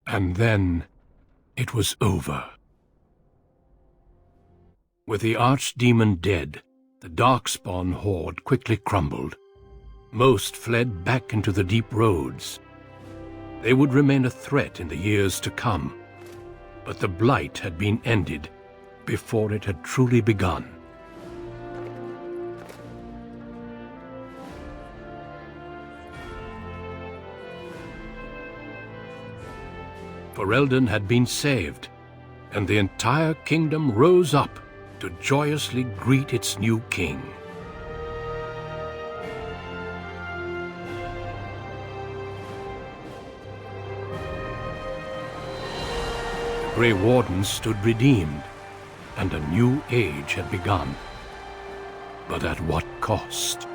And then it was over. With the archdemon dead, the Darkspawn horde quickly crumbled. Most fled back into the deep roads. They would remain a threat in the years to come, but the blight had been ended before it had truly begun. Ferelden had been saved, and the entire kingdom rose up to joyously greet its new king. The Grey Wardens stood redeemed, and a new age had begun. But at what cost?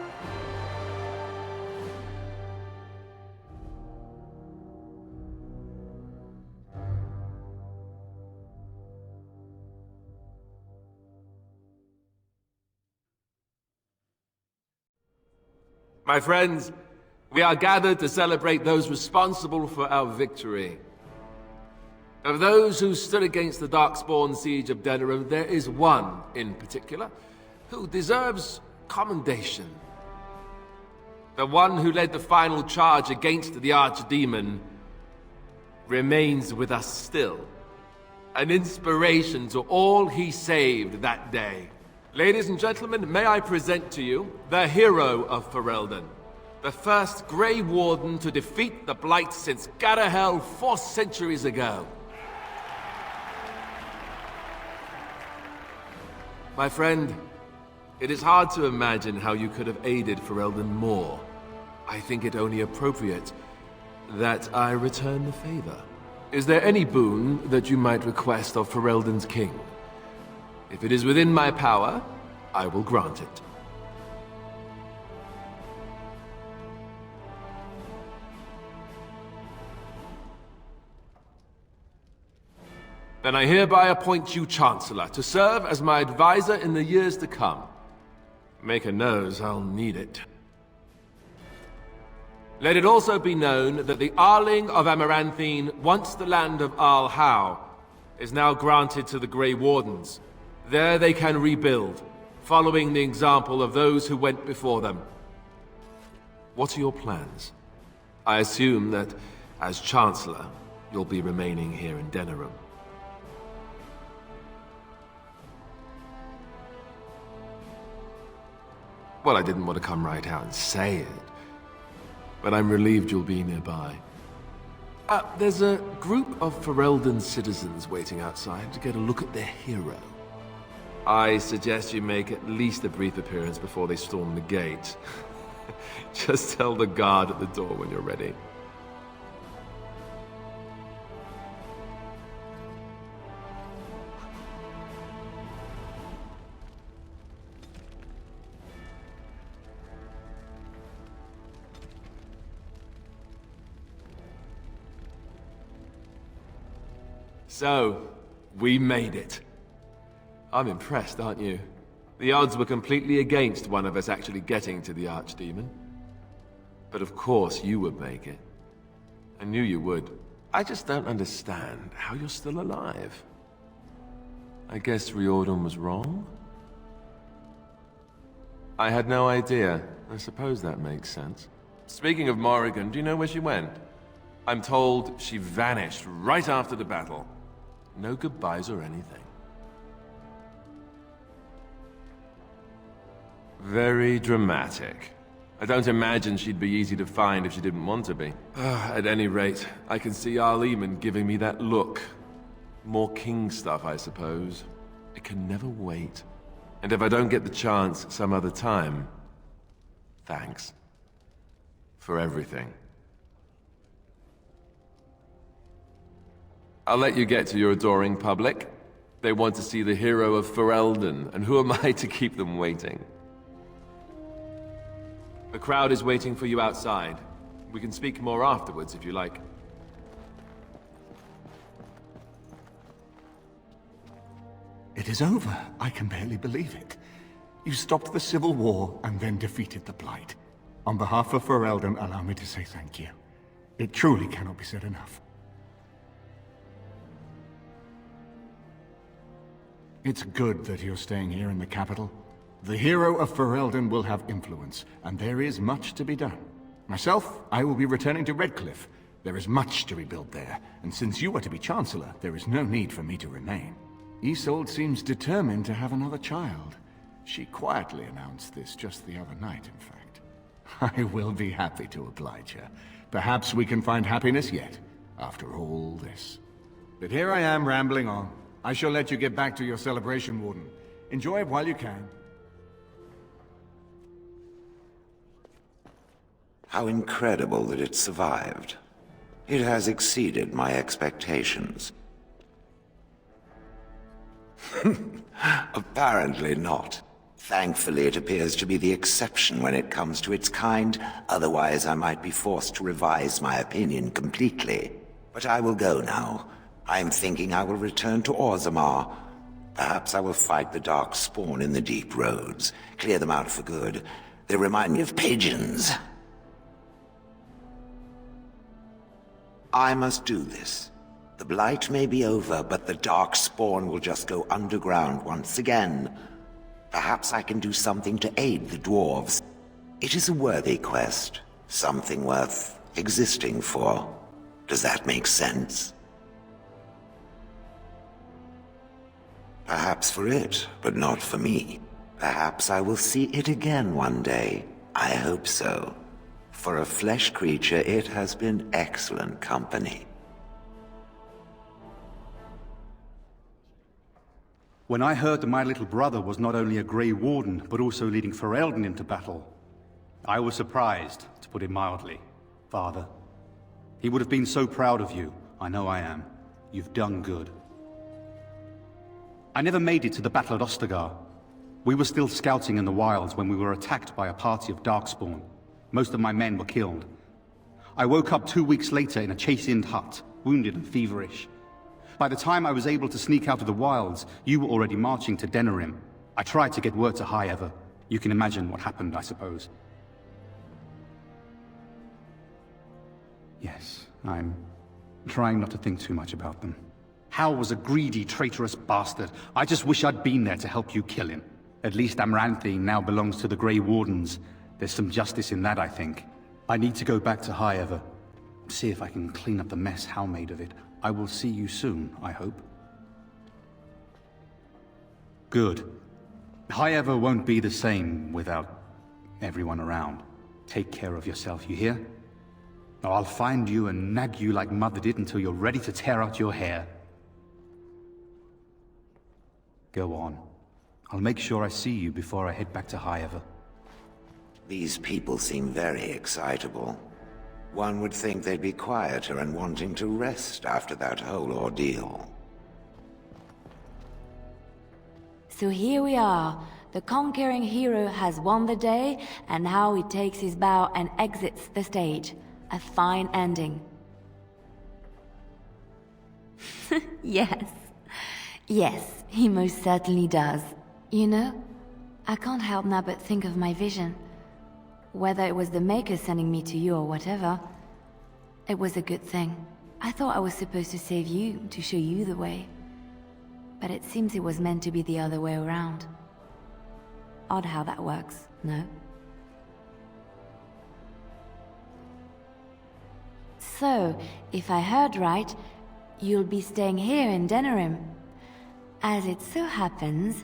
My friends, we are gathered to celebrate those responsible for our victory. Of those who stood against the Darkspawn siege of Denerim, there is one in particular who deserves commendation. The one who led the final charge against the Archdemon remains with us still, an inspiration to all he saved that day. Ladies and gentlemen, may I present to you the hero of Ferelden, the first Grey Warden to defeat the Blight since Garahel 4 centuries ago. My friend, it is hard to imagine how you could have aided Ferelden more. I think it only appropriate that I return the favor. Is there any boon that you might request of Ferelden's king? If it is within my power, I will grant it. Then I hereby appoint you Chancellor to serve as my advisor in the years to come. Make a nose, I'll need it. Let it also be known that the Arling of Amaranthine, once the land of Arl Howe, is now granted to the Grey Wardens. There they can rebuild, following the example of those who went before them. What are your plans? I assume that, as Chancellor, you'll be remaining here in Denerim. Well, I didn't want to come right out and say it, but I'm relieved you'll be nearby. There's a group of Ferelden citizens waiting outside to get a look at their hero. I suggest you make at least a brief appearance before they storm the gate. Just tell the guard at the door when you're ready. So, we made it. I'm impressed, aren't you? The odds were completely against one of us actually getting to the Archdemon. But of course you would make it. I knew you would. I just don't understand how you're still alive. I guess Riordan was wrong? I had no idea. I suppose that makes sense. Speaking of Morrigan, do you know where she went? I'm told she vanished right after the battle. No goodbyes or anything. Very dramatic. I don't imagine she'd be easy to find if she didn't want to be. At any rate, I can see Arleman giving me that look. More king stuff, I suppose. It can never wait. And if I don't get the chance some other time, thanks. For everything. I'll let you get to your adoring public. They want to see the hero of Ferelden, and who am I to keep them waiting? The crowd is waiting for you outside. We can speak more afterwards if you like. It is over. I can barely believe it. You stopped the Civil War and then defeated the Blight. On behalf of Ferelden, allow me to say thank you. It truly cannot be said enough. It's good that you're staying here in the capital. The hero of Ferelden will have influence, and there is much to be done. Myself, I will be returning to Redcliffe. There is much to rebuild there, and since you are to be Chancellor, there is no need for me to remain. Isolde seems determined to have another child. She quietly announced this just the other night, in fact. I will be happy to oblige her. Perhaps we can find happiness yet, after all this. But here I am rambling on. I shall let you get back to your celebration, Warden. Enjoy it while you can. How incredible that it survived. It has exceeded my expectations. Apparently not. Thankfully, it appears to be the exception when it comes to its kind. Otherwise, I might be forced to revise my opinion completely. But I will go now. I'm thinking I will return to Orzammar. Perhaps I will fight the Dark Spawn in the deep roads. Clear them out for good. They remind me of pigeons. I must do this. The Blight may be over, but the Dark Spawn will just go underground once again. Perhaps I can do something to aid the dwarves. It is a worthy quest. Something worth existing for. Does that make sense? Perhaps for it, but not for me. Perhaps I will see it again one day. I hope so. For a flesh creature, it has been excellent company. When I heard that my little brother was not only a Grey Warden, but also leading Ferelden into battle, I was surprised, to put it mildly, Father. He would have been so proud of you. I know I am. You've done good. I never made it to the battle at Ostagar. We were still scouting in the wilds when we were attacked by a party of Darkspawn. Most of my men were killed. I woke up 2 weeks later in a chastened hut, wounded and feverish. By the time I was able to sneak out of the wilds, you were already marching to Denerim. I tried to get word to High Ever. You can imagine what happened, I suppose. Yes, I'm trying not to think too much about them. Hal was a greedy, traitorous bastard. I just wish I'd been there to help you kill him. At least Amaranthine now belongs to the Grey Wardens. There's some justice in that, I think. I need to go back to High Ever. See if I can clean up the mess Hal made of it. I will see you soon, I hope. Good. High Ever won't be the same without everyone around. Take care of yourself, you hear? Or I'll find you and nag you like Mother did until you're ready to tear out your hair. Go on. I'll make sure I see you before I head back to High Ever. These people seem very excitable. One would think they'd be quieter and wanting to rest after that whole ordeal. So here we are. The conquering hero has won the day, and now he takes his bow and exits the stage. A fine ending. Yes. Yes, he most certainly does. You know, I can't help now but think of my vision. Whether it was the Maker sending me to you or whatever, it was a good thing. I thought I was supposed to save you, to show you the way. But it seems it was meant to be the other way around. Odd how that works, no? So, if I heard right, you'll be staying here in Denerim. As it so happens,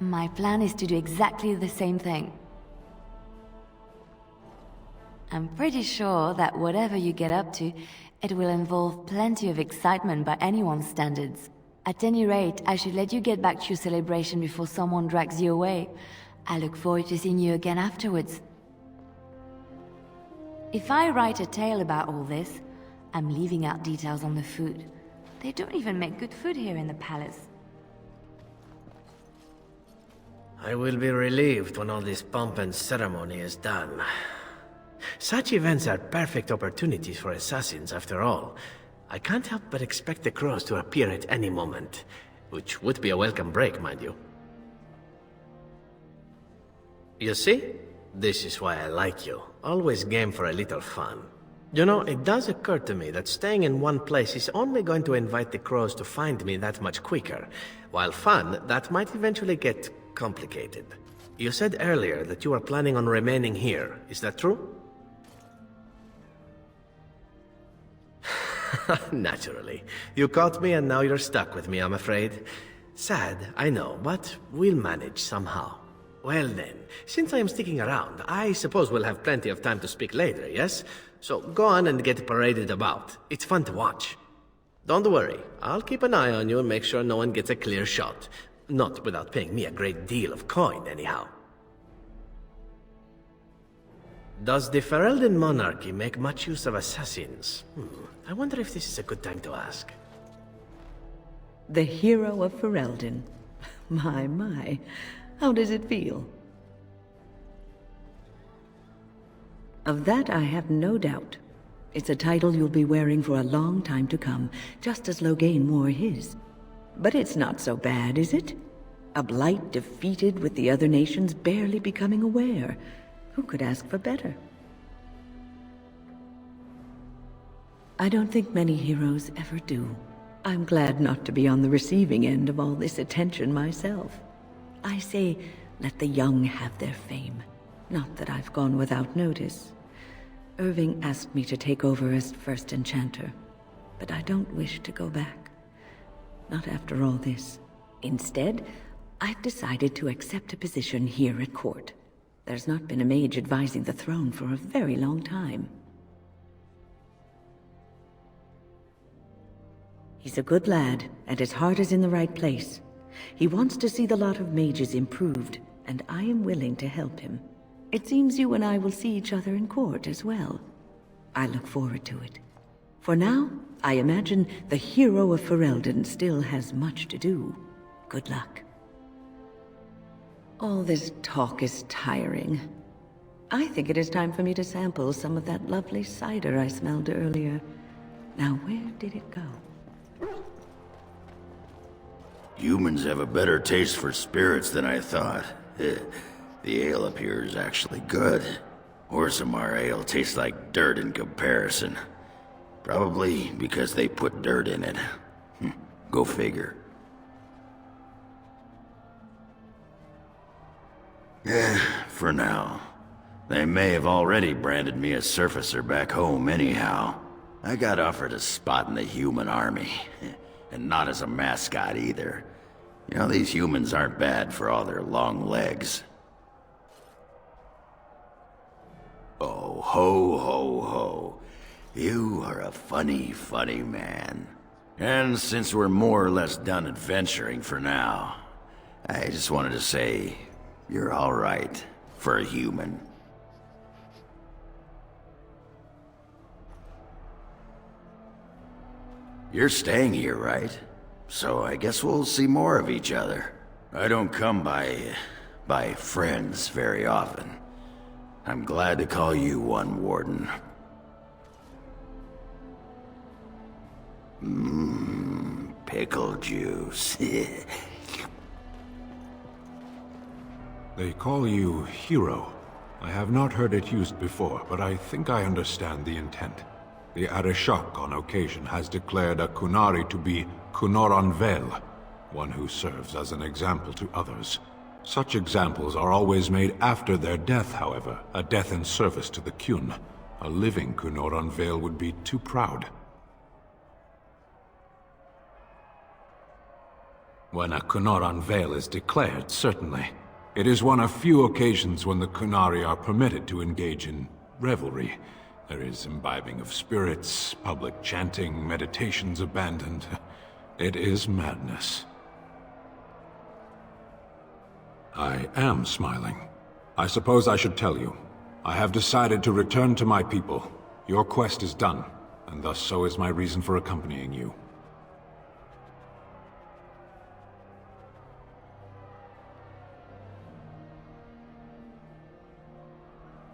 my plan is to do exactly the same thing. I'm pretty sure that whatever you get up to, it will involve plenty of excitement by anyone's standards. At any rate, I should let you get back to your celebration before someone drags you away. I look forward to seeing you again afterwards. If I write a tale about all this, I'm leaving out details on the food. They don't even make good food here in the palace. I will be relieved when all this pomp and ceremony is done. Such events are perfect opportunities for assassins, after all. I can't help but expect the crows to appear at any moment, which would be a welcome break, mind you. You see? This is why I like you. Always game for a little fun. You know, it does occur to me that staying in one place is only going to invite the crows to find me that much quicker. While fun, that might eventually get complicated. You said earlier that you are planning on remaining here. Is that true? Naturally. You caught me and now you're stuck with me, I'm afraid. Sad, I know, but we'll manage somehow. Well then, since I am sticking around, I suppose we'll have plenty of time to speak later, yes? So go on and get paraded about. It's fun to watch. Don't worry, I'll keep an eye on you and make sure no one gets a clear shot. Not without paying me a great deal of coin, anyhow. Does the Ferelden monarchy make much use of assassins? I wonder if this is a good time to ask. The hero of Ferelden. My. How does it feel? Of that I have no doubt. It's a title you'll be wearing for a long time to come, just as Loghain wore his. But it's not so bad, is it? A blight defeated with the other nations barely becoming aware. Who could ask for better? I don't think many heroes ever do. I'm glad not to be on the receiving end of all this attention myself. I say, let the young have their fame. Not that I've gone without notice. Irving asked me to take over as first enchanter, but I don't wish to go back. Not after all this. Instead, I've decided to accept a position here at court. There's not been a mage advising the throne for a very long time. He's a good lad, and his heart is in the right place. He wants to see the lot of mages improved, and I am willing to help him. It seems you and I will see each other in court as well. I look forward to it. For now, I imagine the hero of Ferelden still has much to do. Good luck. All this talk is tiring. I think it is time for me to sample some of that lovely cider I smelled earlier. Now, where did it go? Humans have a better taste for spirits than I thought. The ale up here is actually good. Orzammar ale tastes like dirt in comparison. Probably because they put dirt in it. Go figure. For now. They may have already branded me a surfacer back home anyhow. I got offered a spot in the human army. And not as a mascot either. You know, these humans aren't bad for all their long legs. Oh, ho, ho, ho. You are a funny, funny man. And since we're more or less done adventuring for now, I just wanted to say, you're all right for a human. You're staying here, right? So I guess we'll see more of each other. I don't come by friends very often. I'm glad to call you one, Warden. Pickle juice. They call you hero. I have not heard it used before, but I think I understand the intent. The Arishok on occasion has declared a Kunari to be Kunoran Vel, one who serves as an example to others. Such examples are always made after their death, however, a death in service to the Kyun. A living Kunoran Vel would be too proud. When a Kunoran Vel is declared, certainly. It is one of few occasions when the Kunari are permitted to engage in revelry. There is imbibing of spirits, public chanting, meditations abandoned. It is madness. I am smiling. I suppose I should tell you. I have decided to return to my people. Your quest is done, and thus so is my reason for accompanying you.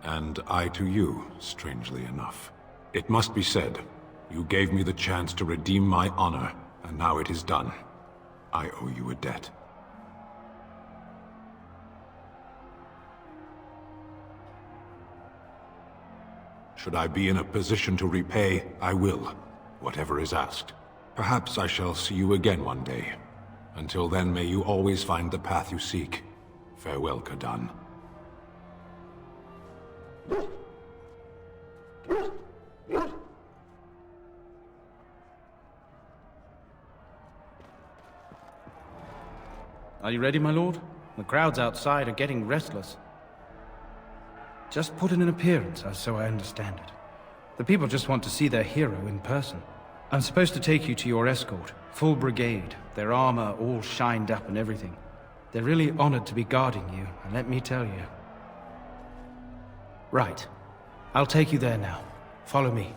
And I to you, strangely enough. It must be said, you gave me the chance to redeem my honor, and now it is done. I owe you a debt. Should I be in a position to repay, I will, whatever is asked. Perhaps I shall see you again one day. Until then, may you always find the path you seek. Farewell, Kadan. Are you ready, my lord? The crowds outside are getting restless. Just put in an appearance, so I understand it. The people just want to see their hero in person. I'm supposed to take you to your escort, full brigade, their armor all shined up and everything. They're really honored to be guarding you, and let me tell you. Right. I'll take you there now. Follow me.